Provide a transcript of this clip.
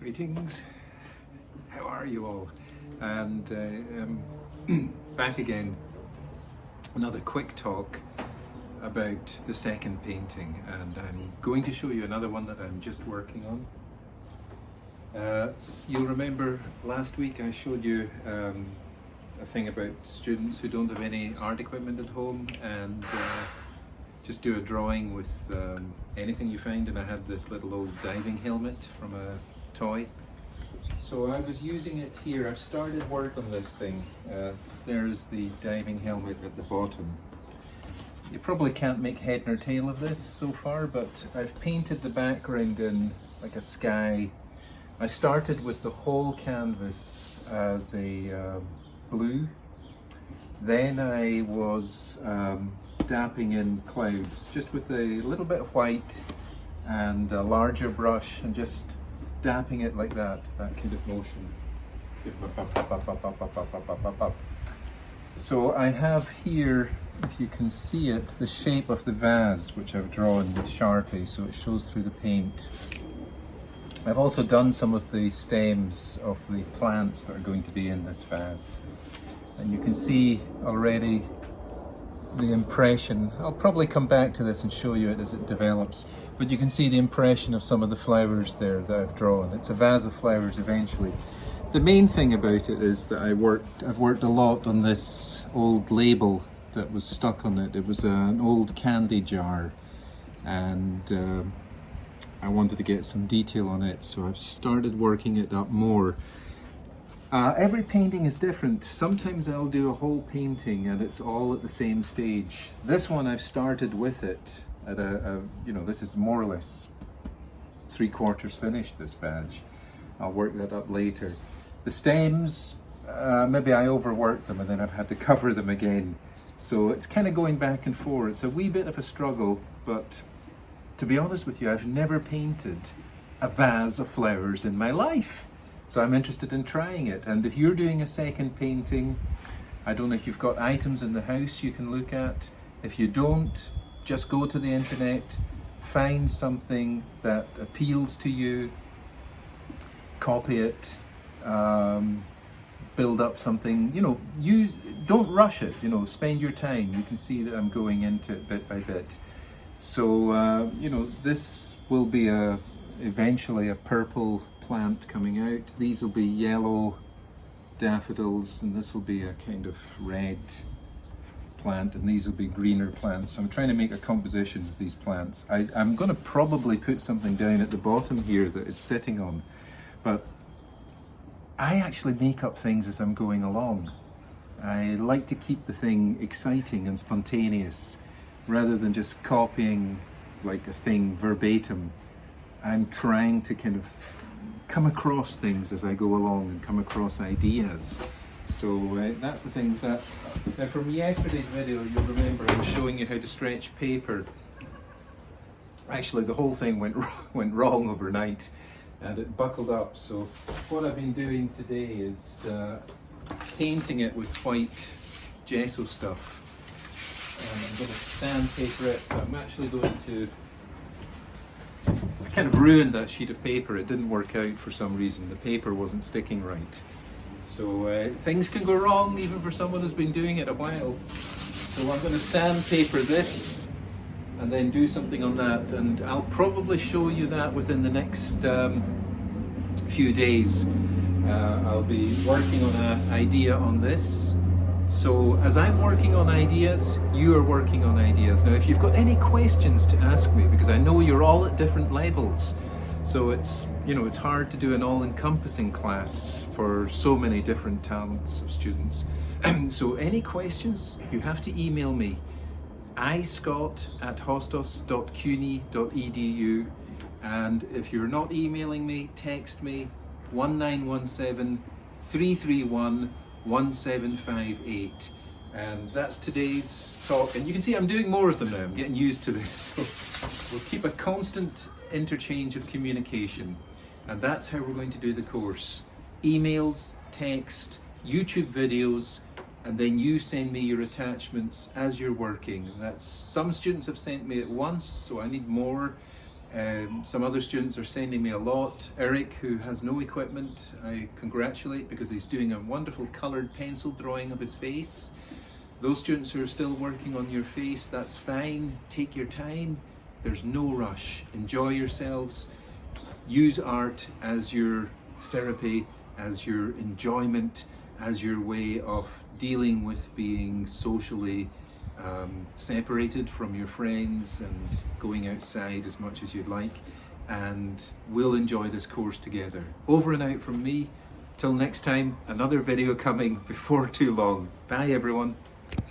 Greetings, how are you all? And back again, another quick talk about the second painting, and I'm going to show you another one that I'm just working on. You'll remember last week I showed you a thing about students who don't have any art equipment at home and just do a drawing with anything you find, and I had this little old diving helmet from a toy. So I was using it here. I've started work on this thing. There's the diving helmet at the bottom. You probably can't make head nor tail of this so far, but I've painted the background in like a sky. I started with the whole canvas as a blue. Then I was dapping in clouds just with a little bit of white and a larger brush and just dapping it like that kind of motion. So I have here, if you can see it, the shape of the vase which I've drawn with Sharpie so it shows through the paint. I've also done some of the stems of the plants that are going to be in this vase. And you can see already the impression. I'll probably come back to this and show you it as it develops, but you can see the impression of some of the flowers there that I've drawn. It's a vase of flowers eventually. The main thing about it is that I've worked a lot on this old label that was stuck on it. It was an old candy jar, and I wanted to get some detail on it, so I've started working it up more. Every painting is different. Sometimes I'll do a whole painting and it's all at the same stage. This one I've started with it at this is more or less 3/4 finished, this badge. I'll work that up later. The stems, maybe I overworked them and then I've had to cover them again. So it's kind of going back and forth. It's a wee bit of a struggle, but to be honest with you, I've never painted a vase of flowers in my life. So I'm interested in trying it. And if you're doing a second painting, I don't know if you've got items in the house you can look at. If you don't, just go to the internet, find something that appeals to you, copy it, build up something, don't rush it, spend your time. You can see that I'm going into it bit by bit. So, this will be eventually a purple plant coming out. These will be yellow daffodils, and this will be a kind of red plant, and these will be greener plants. So I'm trying to make a composition of these plants. I'm going to probably put something down at the bottom here that it's sitting on, but I actually make up things as I'm going along. I like to keep the thing exciting and spontaneous rather than just copying like a thing verbatim. I'm trying to kind of come across things as I go along and come across ideas. So that's the thing with that. Now from yesterday's video, you'll remember I was showing you how to stretch paper. Actually, the whole thing went wrong overnight and it buckled up. So what I've been doing today is painting it with white gesso stuff. And I'm going to sandpaper it, so I'm actually going to... I kind of ruined that sheet of paper. It didn't work out for some reason. The paper wasn't sticking right. So things can go wrong even for someone who's been doing it a while. So I'm going to sandpaper this and then do something on that, and I'll probably show you that within the next few days. I'll be working on an idea on this. So as I'm working on ideas, you are working on ideas. Now if you've got any questions to ask me, because I know you're all at different levels, so it's hard to do an all-encompassing class for so many different talents of students. So any questions, you have to email me, iscott@hostos.cuny.edu, and if you're not emailing me, text me 1917 331 1758, and that's today's talk. And you can see I'm doing more of them now. I'm getting used to this. So we'll keep a constant interchange of communication, and that's how we're going to do the course. Emails, text, YouTube videos, and then you send me your attachments as you're working. And that's, some students have sent me at once, so I need more. Some other students are sending me a lot. Eric, who has no equipment, I congratulate because he's doing a wonderful coloured pencil drawing of his face. Those students who are still working on your face, that's fine. Take your time. There's no rush. Enjoy yourselves. Use art as your therapy, as your enjoyment, as your way of dealing with being socially separated from your friends and going outside as much as you'd like. And we'll enjoy this course together. Over and out from me. Till next time, another video coming before too long. Bye everyone.